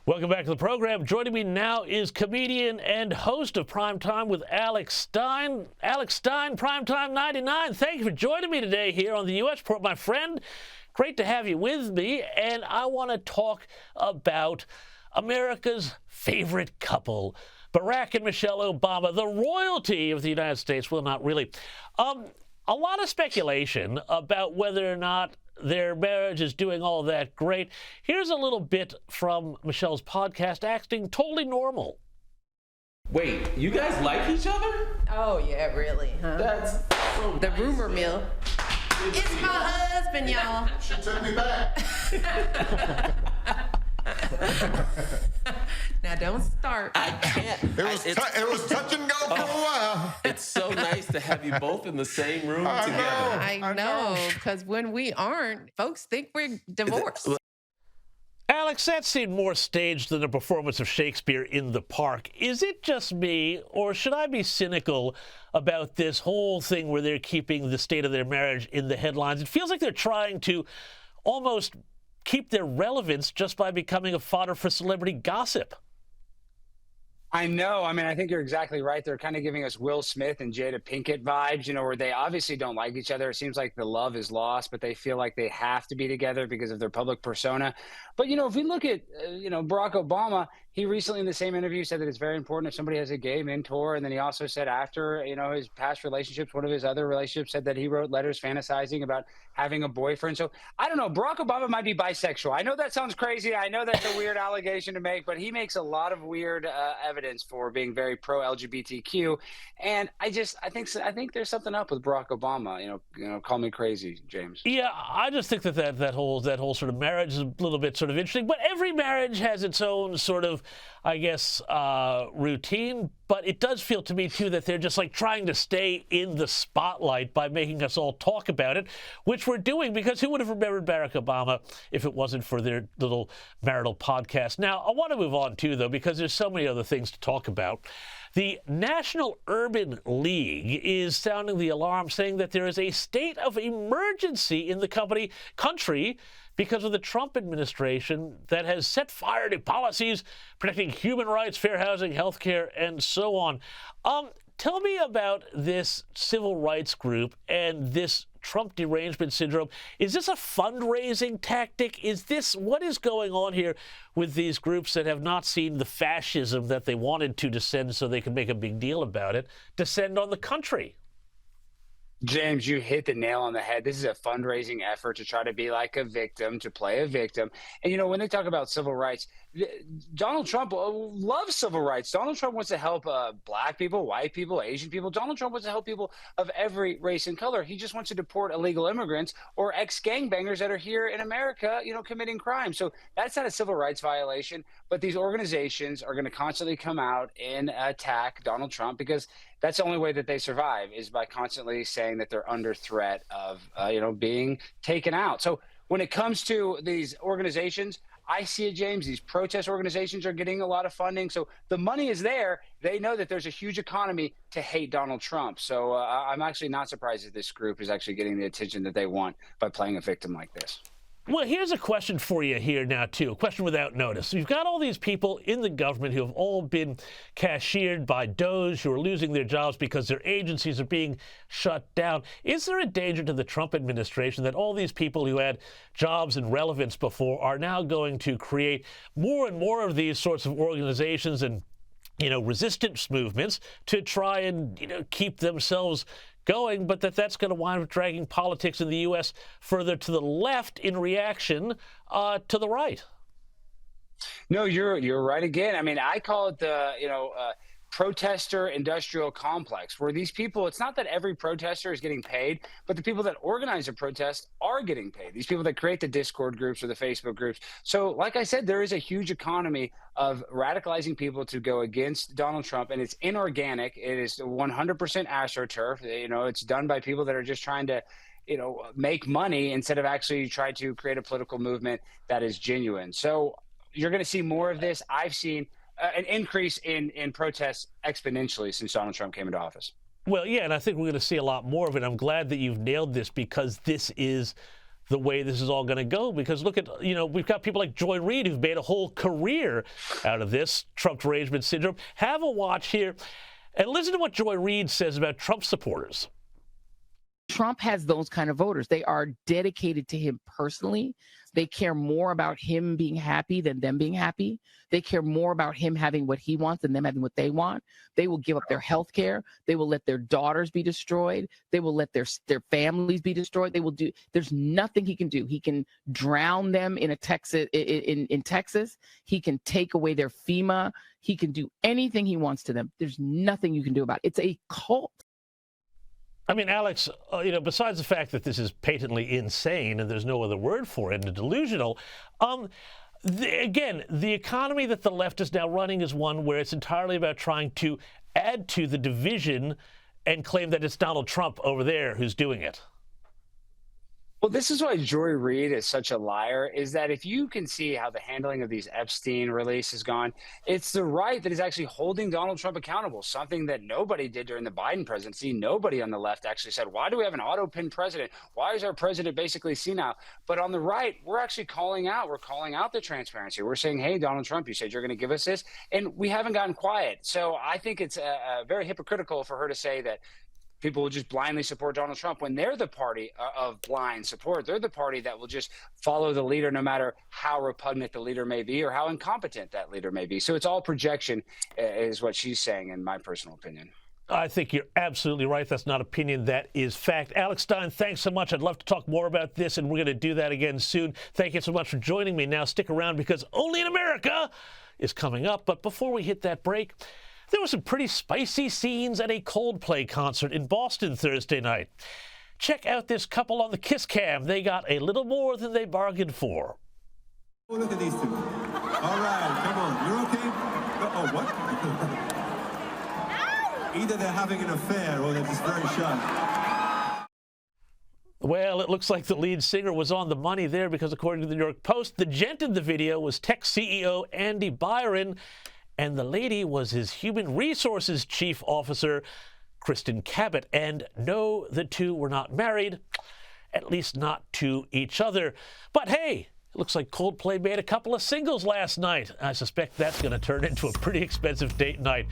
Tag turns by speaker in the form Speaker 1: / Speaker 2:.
Speaker 1: Welcome back to the program. Joining me now is comedian and host of Primetime with Alex Stein. Alex Stein, Primetime 99. Thank you for joining me today here on the U.S. Report, my friend. Great to have you with me. And I want to talk about America's favorite couple, Barack and Michelle Obama, the royalty of the United States. Well, not really. A lot of speculation about whether or not their marriage is doing all that great. Here's a little bit from Michelle's podcast, Acting Totally Normal.
Speaker 2: Wait, you guys like each other?
Speaker 3: Oh, yeah, really, huh?
Speaker 2: That's so
Speaker 3: the
Speaker 2: nice.
Speaker 3: rumor mill. It's my husband, y'all.
Speaker 4: She took me back.
Speaker 3: Now, don't start.
Speaker 2: I can't.
Speaker 4: It was touch and go for a while.
Speaker 2: It's so nice to have you both in the same room
Speaker 4: I
Speaker 2: together.
Speaker 4: know.
Speaker 3: I know, because when we aren't, folks think we're divorced.
Speaker 1: Alex, that seemed more staged than a performance of Shakespeare in the park. Is it just me, or should I be cynical about this whole thing where they're keeping the state of their marriage in the headlines? It feels like they're trying to almost keep their relevance just by becoming a fodder for celebrity gossip.
Speaker 5: I know. I mean, I think you're exactly right. They're kind of giving us Will Smith and Jada Pinkett vibes, where they obviously don't like each other. It seems like the love is lost, but they feel like they have to be together because of their public persona. But, if we look at, Barack Obama, he recently in the same interview said that it's very important if somebody has a gay mentor. And then he also said after, his past relationships, one of his other relationships said that he wrote letters fantasizing about having a boyfriend. So I don't know. Barack Obama might be bisexual. I know that sounds crazy. I know that's a weird allegation to make, but he makes a lot of weird evidence for being very pro LGBTQ. And I think there's something up with Barack Obama. Call me crazy, James.
Speaker 1: Yeah, I just think that whole sort of marriage is a little bit sort of interesting. But every marriage has its own sort of, I guess, routine. But it does feel to me, too, that they're just like trying to stay in the spotlight by making us all talk about it, which we're doing, because who would have remembered Barack Obama if it wasn't for their little marital podcast? Now, I want to move on, too, though, because there's so many other things to talk about. The National Urban League is sounding the alarm, saying that there is a state of emergency in the country because of the Trump administration that has set fire to policies protecting human rights, fair housing, health care, and so on. Tell me about this civil rights group and this Trump derangement syndrome. Is this a fundraising tactic? What is going on here with these groups that have not seen the fascism that they wanted to descend so they could make a big deal about it, descend on the country?
Speaker 5: James, you hit the nail on the head. This is a fundraising effort to try to be like a victim, to play a victim. And, when they talk about civil rights, Donald Trump loves civil rights. Donald Trump wants to help black people, white people, Asian people. Donald Trump wants to help people of every race and color. He just wants to deport illegal immigrants or ex-gangbangers that are here in America, committing crime. So that's not a civil rights violation. But these organizations are going to constantly come out and attack Donald Trump because that's the only way that they survive, is by constantly saying that they're under threat of, being taken out. So when it comes to these organizations, I see it, James. These protest organizations are getting a lot of funding. So the money is there. They know that there's a huge economy to hate Donald Trump. So I'm actually not surprised that this group is actually getting the attention that they want by playing a victim like this.
Speaker 1: Well, here's a question for you here now, too. A question without notice. You've got all these people in the government who have all been cashiered by DOJ, who are losing their jobs because their agencies are being shut down. Is there a danger to the Trump administration that all these people who had jobs and relevance before are now going to create more and more of these sorts of organizations and, resistance movements to try and, keep themselves going, but that's going to wind up dragging politics in the U.S. further to the left in reaction to the right?
Speaker 5: No, you're right again. I mean, I call it the protester industrial complex, where these people, it's not that every protester is getting paid, but the people that organize a protest are getting paid. These people that create the Discord groups or the Facebook groups. So like I said, there is a huge economy of radicalizing people to go against Donald Trump, and it's inorganic. It is 100% astroturf. It's done by people that are just trying to make money instead of actually try to create a political movement that is genuine. So you're going to see more of this. I've seen an increase in protests exponentially since Donald Trump came into office.
Speaker 1: Well, yeah, and I think we're going to see a lot more of it. I'm glad that you've nailed this, because this is the way this is all going to go, because look at, we've got people like Joy Reid who've made a whole career out of this Trump derangement syndrome. Have a watch here and listen to what Joy Reid says about Trump supporters.
Speaker 6: Trump has those kind of voters. They are dedicated to him personally. They care more about him being happy than them being happy. They care more about him having what he wants than them having what they want. They will give up their health care. They will let their daughters be destroyed. They will let their families be destroyed. They will do. There's nothing he can do. He can drown them in Texas. He can take away their FEMA. He can do anything he wants to them. There's nothing you can do about it. It's a cult.
Speaker 1: I mean, Alex, besides the fact that this is patently insane and there's no other word for it and delusional, again, the economy that the left is now running is one where it's entirely about trying to add to the division and claim that it's Donald Trump over there who's doing it.
Speaker 5: Well, this is why Joy Reid is such a liar, is that if you can see how the handling of these Epstein release has gone, it's the right that is actually holding Donald Trump accountable, something that nobody did during the Biden presidency. Nobody on the left actually said, why do we have an auto-pin president? Why is our president basically senile? But on the right, we're actually calling out the transparency. We're saying, hey, Donald Trump, you said you're going to give us this, and we haven't gotten quiet. So I think it's very hypocritical for her to say that people will just blindly support Donald Trump when they're the party of blind support. They're the party that will just follow the leader no matter how repugnant the leader may be or how incompetent that leader may be. So it's all projection is what she's saying, in my personal opinion.
Speaker 1: I think you're absolutely right. That's not opinion. That is fact. Alex Stein, thanks so much. I'd love to talk more about this, and we're going to do that again soon. Thank you so much for joining me. Now stick around because Only in America is coming up. But before we hit that break, there were some pretty spicy scenes at a Coldplay concert in Boston Thursday night. Check out this couple on the Kiss Cam. They got a little more than they bargained for.
Speaker 7: Oh, look at these two. All right, come on. You're okay? Oh, what? Either they're having an affair or they're just very shy.
Speaker 1: Well, it looks like the lead singer was on the money there because according to the New York Post, the gent in the video was tech CEO Andy Byron, and the lady was his human resources chief officer, Kristen Cabot. And no, the two were not married, at least not to each other. But hey, it looks like Coldplay made a couple of singles last night. I suspect that's going to turn into a pretty expensive date night.